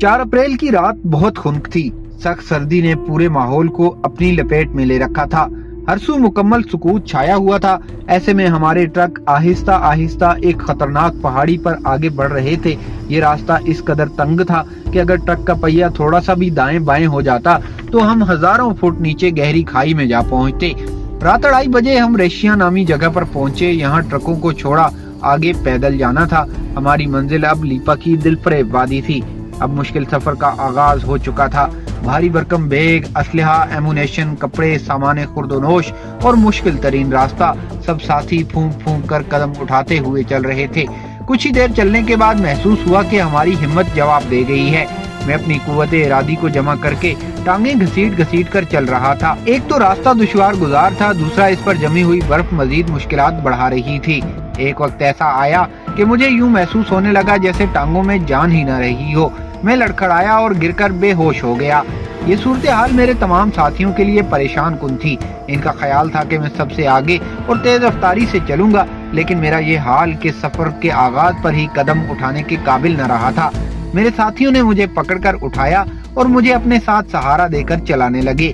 4 अप्रैल की रात बहुत खुनक थी। सख्त सर्दी ने पूरे माहौल को अपनी लपेट में ले रखा था। हर सू मुकम्मल सुकूत छाया हुआ था। ऐसे में हमारे ट्रक आहिस्ता आहिस्ता एक खतरनाक पहाड़ी पर आगे बढ़ रहे थे। ये रास्ता इस कदर तंग था कि अगर ट्रक का पहिया थोड़ा सा भी दाएं बाएं हो जाता तो हम हजारों फुट नीचे गहरी खाई में जा पहुंचते। रात 2:30 बजे हम रेशिया नामी जगह पर पहुंचे। यहाँ ट्रकों को छोड़ा आगे पैदल जाना था। हमारी मंजिल अब लीपा की दिलफरेब वादी थी। अब मुश्किल सफर का आगाज हो चुका था। भारी भरकम बैग, असलहा, एमुनेशन, कपड़े, सामान खुर्दोनोश और मुश्किल तरीन रास्ता, सब साथी फूंक फूंक कर कदम उठाते हुए चल रहे थे। कुछ ही देर चलने के बाद महसूस हुआ कि हमारी हिम्मत जवाब दे गई है। मैं अपनी कुव्वते इरादी को जमा करके टांगे घसीट घसीट कर चल रहा था। एक तो रास्ता दुश्वार गुजार था, दूसरा इस पर जमी हुई बर्फ मजीद मुश्किलात बढ़ा रही थी। एक वक्त ऐसा आया कि मुझे यूं महसूस होने लगा जैसे टांगों में जान ही न रही हो। मैं लड़खड़ाया और गिरकर बेहोश हो गया। ये सूरत हाल मेरे तमाम साथियों के लिए परेशान कुन थी। इनका ख्याल था कि मैं सबसे आगे और तेज रफ्तारी से चलूंगा, लेकिन मेरा ये हाल के सफर के आगाज पर ही कदम उठाने के काबिल न रहा था। मेरे साथियों ने मुझे पकड़कर उठाया और मुझे अपने साथ सहारा देकर चलाने लगे।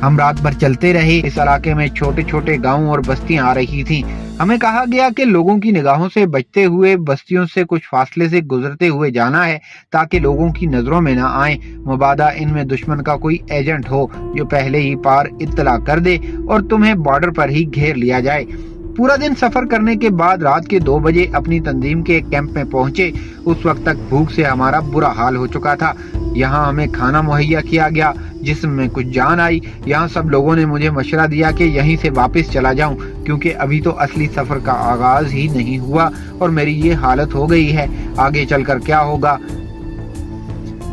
हम रात भर चलते रहे। इस इलाके में छोटे छोटे गांव और बस्तियां आ रही थीं। हमें कहा गया कि लोगों की निगाहों से बचते हुए बस्तियों से कुछ फासले से गुजरते हुए जाना है ताकि लोगों की नजरों में न आए। मुबादा इनमें दुश्मन का कोई एजेंट हो जो पहले ही पार इत्तला कर दे और तुम्हें बॉर्डर पर ही घेर लिया जाए। पूरा दिन सफर करने के बाद रात के 2 बजे अपनी तंजीम के एक कैंप में पहुंचे। उस वक्त तक भूख से हमारा बुरा हाल हो चुका था। यहाँ हमें खाना मुहैया किया गया, जिस्म में कुछ जान आई। यहाँ सब लोगों ने मुझे मशवरा दिया कि यहीं से वापस चला जाऊं, क्योंकि अभी तो असली सफर का आगाज ही नहीं हुआ और मेरी ये हालत हो गई है। आगे चलकर क्या होगा।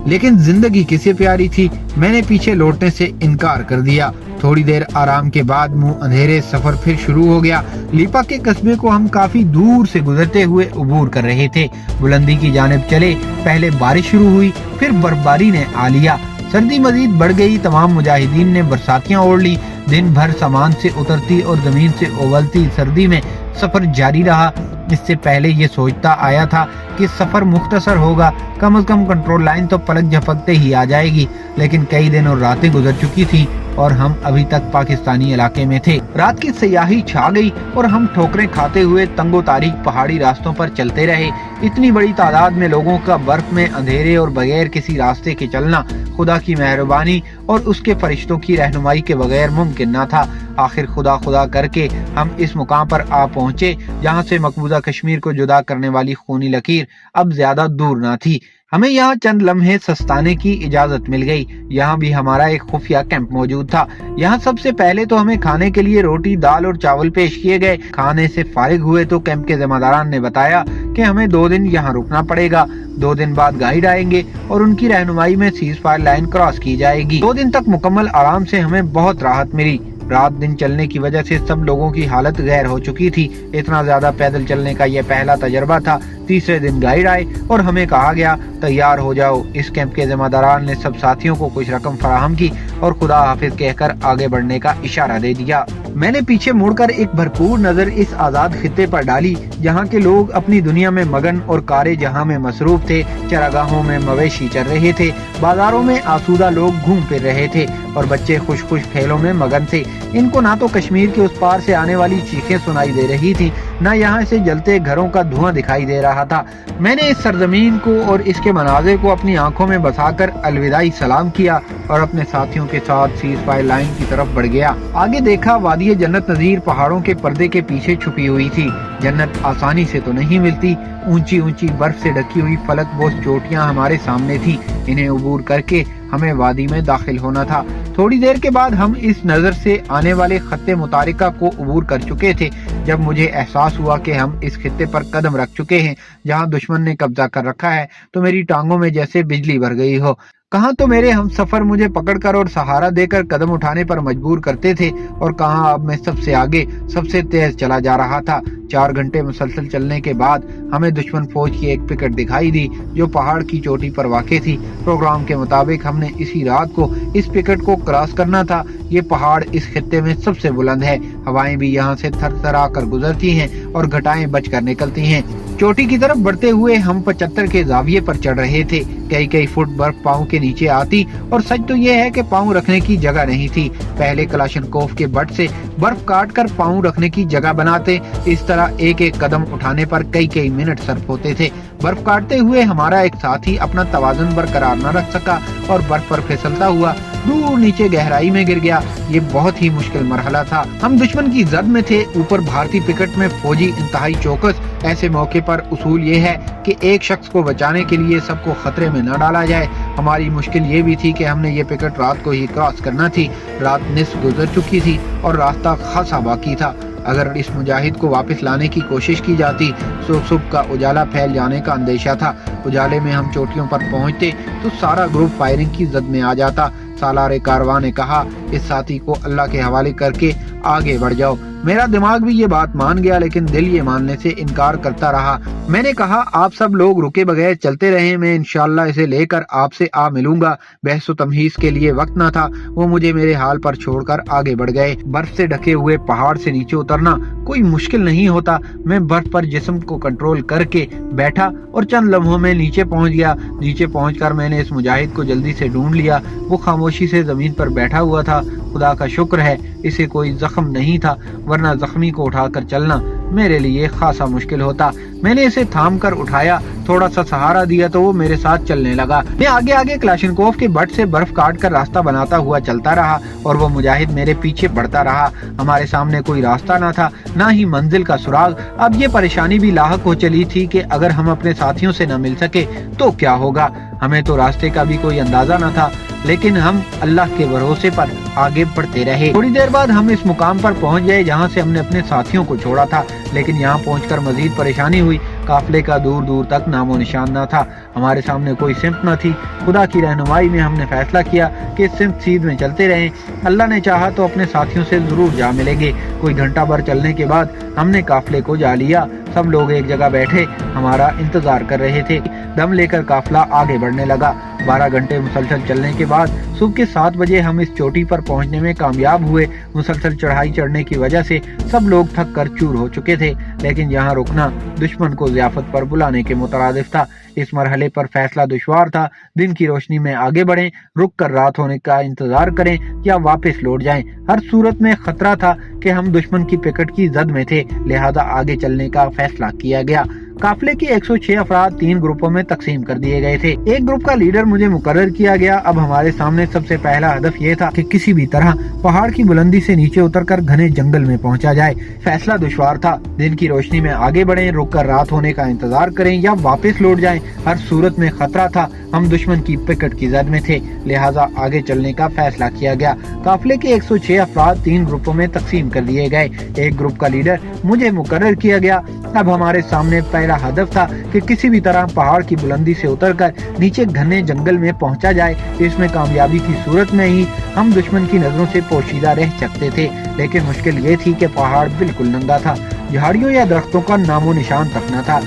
लेकिन जिंदगी किसे प्यारी थी। मैंने पीछे लौटने से इनकार कर दिया। थोड़ी देर आराम के बाद मुंह अंधेरे सफर फिर शुरू हो गया। लीपा के कस्बे को हम काफी दूर से गुजरते हुए अबूर कर रहे थे। बुलंदी की जानिब चले। पहले बारिश शुरू हुई, फिर बर्फबारी ने आ लिया। सर्दी मजीद बढ़ गई। तमाम मुजाहिदीन ने बरसातियां ओढ़ ली। दिन भर सामान से उतरती और जमीन से उबलती सर्दी में सफर जारी रहा। इससे पहले ये सोचता आया था कि सफर मुख्तसर होगा, कम से कम कंट्रोल लाइन तो पलक झपकते ही आ जाएगी, लेकिन कई दिन और रातें गुजर चुकी थी और हम अभी तक पाकिस्तानी इलाके में थे। रात की सयाही छा गई और हम ठोकरें खाते हुए तंगो तारीख पहाड़ी रास्तों पर चलते रहे। इतनी बड़ी तादाद में लोगों का बर्फ में अंधेरे और बगैर किसी रास्ते के चलना खुदा की मेहरबानी और उसके फरिश्तों की रहनुमाई के बगैर मुमकिन न था। आखिर खुदा खुदा करके हम इस मुकाम पर आ पहुंचे जहां से मकबूजा कश्मीर को जुदा करने वाली खूनी लकीर अब ज्यादा दूर न थी। हमें यहाँ चंद लम्हे सस्ताने की इजाजत मिल गई। यहाँ भी हमारा एक खुफिया कैंप मौजूद था। यहाँ सबसे पहले तो हमें खाने के लिए रोटी, दाल और चावल पेश किए गए। खाने से फारिग हुए तो कैंप के जिम्मेदारान ने बताया कि हमें 2 दिन यहाँ रुकना पड़ेगा। 2 दिन बाद गाइड आएंगे और उनकी रहनुमाई में सीज फायर लाइन क्रॉस की जाएगी। 2 दिन तक मुकम्मल आराम से हमें बहुत राहत मिली। रात दिन चलने की वजह से सब लोगों की हालत गैर हो चुकी थी। इतना ज्यादा पैदल चलने का यह पहला तजर्बा था। तीसरे दिन गाइड आए और हमें कहा गया तैयार हो जाओ। इस कैंप के जिम्मेदारान ने सब साथियों को कुछ रकम फराहम की और खुदा हाफिज कहकर आगे बढ़ने का इशारा दे दिया। मैंने पीछे मुड़कर एक भरपूर नजर इस आजाद खित्ते पर डाली जहाँ के लोग अपनी दुनिया में मगन और कारे जहाँ में मसरूफ थे। चरागाहों में मवेशी चर रहे थे, बाजारों में आसूदा लोग घूम फिर रहे थे और बच्चे खुश खुश खेलों में मगन थे। इनको ना तो कश्मीर के उस पार से आने वाली चीखें सुनाई दे रही थी, न यहाँ से जलते घरों का धुआं दिखाई दे रहा था। मैंने इस सरजमीन को और इसके मनाजिर को अपनी आंखों में बसाकर अलविदाई सलाम किया और अपने साथियों के साथ सीज फायर लाइन की तरफ बढ़ गया। आगे देखा वादी जन्नत नजीर पहाड़ों के पर्दे के पीछे छुपी हुई थी। जन्नत आसानी से तो नहीं मिलती। ऊंची ऊंची बर्फ से ढकी हुई फलक बोस चोटियां हमारे सामने थी। इन्हें अबूर करके हमें वादी में दाखिल होना था। थोड़ी देर के बाद हम इस नजर से आने वाले खत्ते मुतारिका को अबूर कर चुके थे जब मुझे एहसास हुआ कि हम इस खित्ते पर कदम रख चुके हैं जहां दुश्मन ने कब्जा कर रखा है। तो मेरी टांगों में जैसे बिजली भर गई हो। कहाँ तो मेरे हम सफर मुझे पकड़कर और सहारा देकर कदम उठाने पर मजबूर करते थे और कहाँ अब मैं सबसे आगे सबसे तेज चला जा रहा था। 4 घंटे मुसलसल चलने के बाद हमें दुश्मन फौज की एक पिकेट दिखाई दी जो पहाड़ की चोटी पर वाक़ थी। प्रोग्राम के मुताबिक हमने इसी रात को इस पिकेट को क्रॉस करना था। ये पहाड़ इस खित्ते में सबसे बुलंद है। हवाएं भी यहाँ से थरथरा कर गुजरती हैं और घटाएं बच कर निकलती हैं। चोटी की तरफ बढ़ते हुए हम 75 के जाविये पर चढ़ रहे थे। कई फुट बर्फ पाँव के नीचे आती और सच तो ये है कि पाँव रखने की जगह नहीं थी। पहले कलाशनकोव के बट से बर्फ काट कर पाँव रखने की जगह बनाते। इस तरह एक एक कदम उठाने पर कई मिनट सर्फ होते थे। बर्फ काटते हुए हमारा एक साथी अपना तवाज़ुन बरकरार न रख सका और बर्फ पर फिसलता हुआ दूर नीचे गहराई में गिर गया। ये बहुत ही मुश्किल मरहला था। हम दुश्मन की जद में थे, ऊपर भारतीय पिकेट में फौजी इंतहाई चौकस। ऐसे मौके पर उसूल ये है कि एक शख्स को बचाने के लिए सबको खतरे में न डाला जाए। हमारी मुश्किल ये भी थी कि हमने ये पिकेट रात को ही क्रॉस करना थी। रात निस्फ गुजर चुकी थी और रास्ता खासा बाकी था। अगर इस मुजाहिद को वापस लाने की कोशिश की जाती तो सुबह का उजाला फैल जाने का अंदेशा था। उजाले में हम चोटियों पर पहुंचते तो सारा ग्रुप फायरिंग की जद में आ जाता। सालारे कारवां ने कहा, इस साथी को अल्लाह के हवाले करके आगे बढ़ जाओ। मेरा दिमाग भी ये बात मान गया, लेकिन दिल ये मानने से इनकार करता रहा। मैंने कहा, आप सब लोग रुके बगैर चलते रहे, मैं इंशाअल्लाह इसे लेकर आपसे आ मिलूंगा। बहस तमहीज के लिए वक्त न था। वो मुझे मेरे हाल पर छोड़कर आगे बढ़ गए। बर्फ से ढके हुए पहाड़ से नीचे उतरना कोई मुश्किल नहीं होता। मैं बर्फ पर जिस्म को कंट्रोल करके बैठा और चंद लम्हों में नीचे पहुंच गया। नीचे पहुंचकर मैंने इस मुजाहिद को जल्दी से ढूंढ लिया। वो खामोशी से जमीन पर बैठा हुआ था। खुदा का शुक्र है इसे कोई जख्म नहीं था, वरना जख्मी को उठाकर चलना मेरे लिए खासा मुश्किल होता। मैंने इसे थाम कर उठाया, थोड़ा सा सहारा दिया तो वो मेरे साथ चलने लगा। मैं आगे आगे कलाशनकोव के बट से बर्फ काट कर रास्ता बनाता हुआ चलता रहा और वो मुजाहिद मेरे पीछे बढ़ता रहा। हमारे सामने कोई रास्ता न था, न ही मंजिल का सुराग। अब ये परेशानी भी लाहक हो चली थी कि अगर हम अपने साथियों से न मिल सके तो क्या होगा। हमें तो रास्ते का भी कोई अंदाजा न था, लेकिन हम अल्लाह के भरोसे पर आगे बढ़ते रहे। थोड़ी देर बाद हम इस मुकाम पर पहुंच गए जहां से हमने अपने साथियों को छोड़ा था, लेकिन यहां पहुंचकर मजीद परेशानी हुई। काफिले का दूर दूर तक नामो निशान न था। हमारे सामने कोई सिमत न थी। खुदा की रहनुमाई में हमने फैसला किया कि सिमत सीध में चलते रहें। अल्लाह ने चाहा तो अपने साथियों से जरूर जा मिलेंगे। कोई घंटा भर चलने के बाद हमने काफिले को जा लिया। सब लोग एक जगह बैठे हमारा इंतजार कर रहे थे। दम लेकर काफिला आगे बढ़ने लगा। 12 घंटे मुसलसल चलने के बाद सुबह के 7 बजे हम इस चोटी पर पहुंचने में कामयाब हुए। मुसलसल चढ़ाई चढ़ने की वजह से सब लोग थक कर चूर हो चुके थे, लेकिन यहाँ रुकना दुश्मन को ज़ियाफत पर बुलाने के मुतरादिफ था। इस मरहले पर फैसला दुश्वार था। दिन की रोशनी में आगे बढ़ें, रुक कर रात होने का इंतजार करें या वापस लौट जाएं। हर सूरत में खतरा था कि हम दुश्मन की पिकेट की जद में थे, लिहाजा आगे चलने का फैसला किया गया। काफिले के 106 अफराद 3 ग्रुपों में तकसीम कर दिए गए थे। एक ग्रुप का लीडर मुझे मुकर्रर किया गया। अब हमारे सामने सबसे पहला हदफ ये था कि किसी भी तरह पहाड़ की बुलंदी से नीचे उतरकर घने जंगल में पहुंचा जाए। फैसला दुश्वार था। दिन की रोशनी में आगे बढ़ें, रुककर रात होने का इंतजार करें या वापस लौट जाएं। हर सूरत में खतरा था। हम दुश्मन की पिकेट की जद में थे, लिहाजा आगे चलने का फैसला किया गया। काफिले के 106 अफराद 3 ग्रुपों में तकसीम कर दिए गए। एक ग्रुप का लीडर मुझे मुकर्रर किया गया। अब हमारे सामने पहला हदफ था कि किसी भी तरह पहाड़ की बुलंदी से उतरकर नीचे घने जंगल में पहुंचा जाए। इसमें कामयाबी की सूरत में ही हम दुश्मन की नजरों से पोशीदा रह सकते थे, लेकिन मुश्किल ये थी कि पहाड़ बिल्कुल नंगा था। झाड़ियों या दरख्तों का नामो निशान तक न था।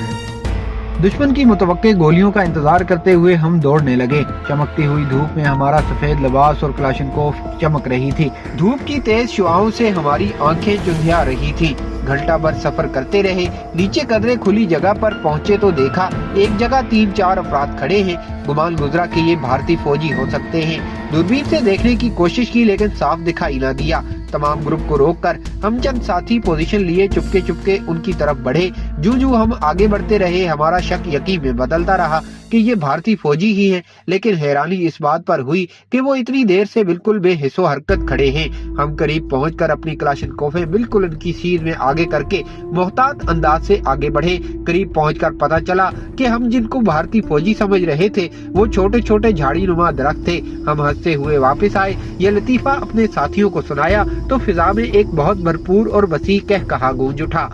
दुश्मन की मुतवक्के गोलियों का इंतजार करते हुए हम दौड़ने लगे। चमकती हुई धूप में हमारा सफेद लिबास और कलाशनकोव चमक रही थी। धूप की तेज शुआओं से हमारी आंखें चुंधिया रही थी। घंटा भर सफर करते रहे। नीचे कदरे खुली जगह पर पहुंचे तो देखा एक जगह 3-4 अफराद खड़े हैं। गुमान गुजरा कि ये भारतीय फौजी हो सकते हैं। दूरबीन से देखने की कोशिश की, लेकिन साफ दिखाई न दिया। तमाम ग्रुप को रोककर हम चंद साथी पोजीशन लिए चुपके चुपके उनकी तरफ बढ़े। जूं हम आगे बढ़ते रहे, हमारा शक यकीन में बदलता रहा कि ये भारतीय फौजी ही हैं, लेकिन हैरानी इस बात पर हुई कि वो इतनी देर से बिल्कुल बेहिस्सो हरकत खड़े हैं। हम करीब पहुंचकर अपनी कलाशनकोफें बिल्कुल उनकी सीध में आगे करके मोहतात अंदाज से आगे बढ़े। करीब पहुंचकर पता चला कि हम जिनको भारतीय फौजी समझ रहे थे वो छोटे छोटे झाड़ी नुमा दरख्त थे। हम हंसते हुए वापस आए। ये लतीफा अपने साथियों को सुनाया तो फिजा में एक बहुत भरपूर और वसी कहकहा गूंज उठा।